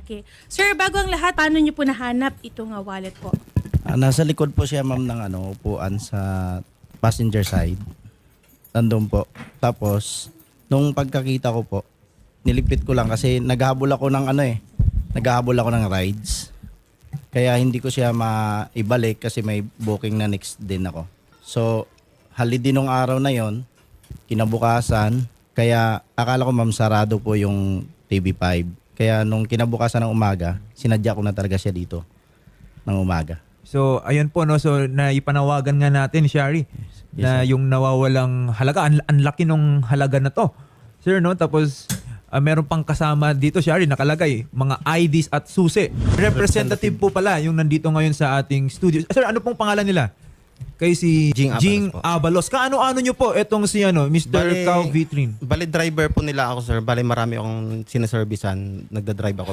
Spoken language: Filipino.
Okay. Sir, bago ang lahat, paano niyo po nahanap itong wallet po? Nasa likod po siya ma'am ng upuan sa passenger side. Nandun po. Tapos, nung pagkakita ko po, nilipit ko lang kasi naghahabol ako ng naghahabol ako ng rides. Kaya hindi ko siya maibalik kasi may booking na next din ako. So, halid din nung araw na yon, kinabukasan, kaya akala ko ma'am sarado po yung TV5. Kaya nung kinabukasan ng umaga, sinadya ko na talaga siya dito ng umaga. So, ayun po, no? So, naipanawagan nga natin, Shari, na yung nawawalang halaga, ang laki nung halaga na to. Sir, no? Tapos, meron pang kasama dito, Shari, nakalagay, mga IDs at susi. Representative po pala yung nandito ngayon sa ating studio. Sir, ano pong pangalan nila? Kay si Jing Abalos. Kaano-ano nyo po itong si Mr. Cow Vitrin? Bali driver po nila ako, sir. Bali marami akong sinaservicean. Nagda-drive ako.